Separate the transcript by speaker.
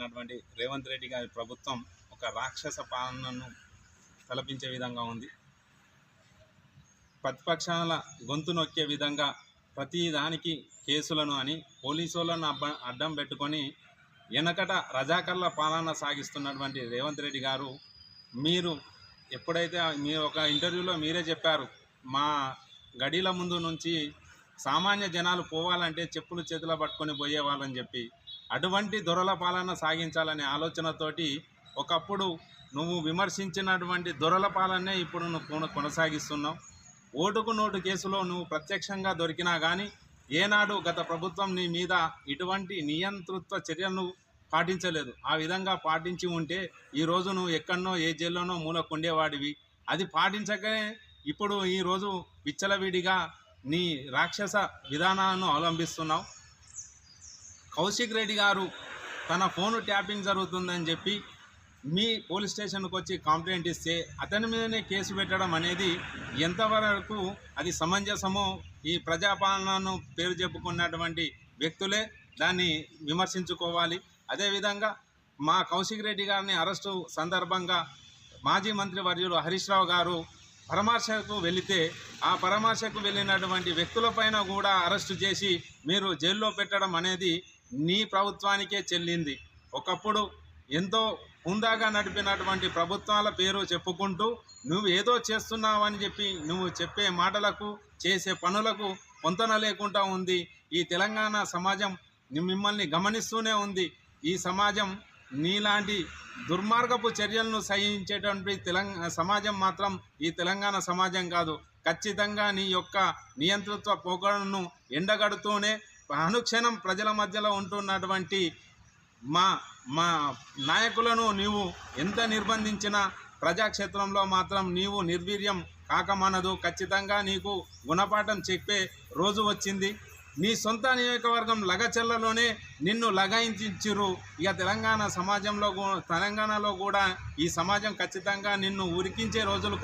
Speaker 1: చేస్తున్నటువంటి రేవంత్ రెడ్డి గారి ప్రభుత్వం ఒక రాక్షస పాలనను తలపించే విధంగా ఉంది. ప్రతిపక్షాల గొంతు నొక్కే విధంగా ప్రతి దానికి కేసులను అని పోలీసులను అడ్డం పెట్టుకొని వెనకట రజాకర్ల పాలన సాగిస్తున్నటువంటి రేవంత్ రెడ్డి గారు, మీరు ఎప్పుడైతే మీరు ఒక ఇంటర్వ్యూలో మీరే చెప్పారు, మా గడిల ముందు నుంచి సామాన్య జనాలు పోవాలంటే చెప్పులు చేతిలో పట్టుకొని పోయేవాళ్ళని చెప్పి, అటువంటి దొరల పాలన సాగించాలనే ఆలోచనతోటి ఒకప్పుడు నువ్వు విమర్శించినటువంటి దొరల పాలనే ఇప్పుడు నువ్వు కొనసాగిస్తున్నావు. ఓటుకు నోటు కేసులో నువ్వు ప్రత్యక్షంగా దొరికినా కానీ ఏనాడు గత ప్రభుత్వం నీ మీద ఇటువంటి నియంతృత్వ చర్యలను పాటించలేదు. ఆ విధంగా పాటించి ఉంటే ఈరోజు నువ్వు ఎక్కడనో ఏ జైల్లోనో మూలకుండేవాడివి. అది పాటించకనే ఇప్పుడు ఈరోజు విచ్చలవిడిగా నీ రాక్షస విధానాలను అవలంబిస్తున్నావు. కౌశిక్ రెడ్డి గారు తన ఫోను ట్యాపింగ్ జరుగుతుందని చెప్పి మీ పోలీస్ స్టేషన్కి వచ్చి కంప్లైంట్ ఇస్తే అతని మీదనే కేసు పెట్టడం అనేది ఎంతవరకు అది సమంజసమో ఈ ప్రజాపాలనను పేరు చెప్పుకున్నటువంటి వ్యక్తులే దాన్ని విమర్శించుకోవాలి. అదేవిధంగా మా కౌశిక్ రెడ్డి గారిని అరెస్టు సందర్భంగా మాజీ మంత్రి వర్యులు హరీష్ రావు గారు పరామర్శకు వెళితే ఆ పరామర్శకు వెళ్ళినటువంటి వ్యక్తులపైన కూడా అరెస్టు చేసి మీరు జైల్లో పెట్టడం అనేది నీ ప్రభుత్వానికే చెల్లింది. ఒకప్పుడు ఎంతో హుందాగా నడిపినటువంటి ప్రభుత్వాల పేరు చెప్పుకుంటూ నువ్వు ఏదో చేస్తున్నావని చెప్పి నువ్వు చెప్పే మాటలకు చేసే పనులకు పొంతన లేకుండా ఉంది. ఈ తెలంగాణ సమాజం మిమ్మల్ని గమనిస్తూనే ఉంది. ఈ సమాజం నీలాంటి దుర్మార్గపు చర్యలను సహించేటువంటి సమాజం మాత్రం ఈ తెలంగాణ సమాజం కాదు. ఖచ్చితంగా నీ యొక్క నియంతృత్వ పోకడను ఎండగడుతూనే అనుక్షణం ప్రజల మధ్యలో ఉంటున్నటువంటి మా నాయకులను నీవు ఎంత నిర్బంధించినా ప్రజాక్షేత్రంలో మాత్రం నీవు నిర్వీర్యం కాకమానదు. ఖచ్చితంగా నీకు గుణపాఠం చెప్పే రోజు వచ్చింది. నీ సొంత నియోజకవర్గం లగచెర్లలోనే నిన్ను లగాయించిరు. ఇక తెలంగాణలో కూడా ఈ సమాజం ఖచ్చితంగా నిన్ను ఉరికించే రోజులు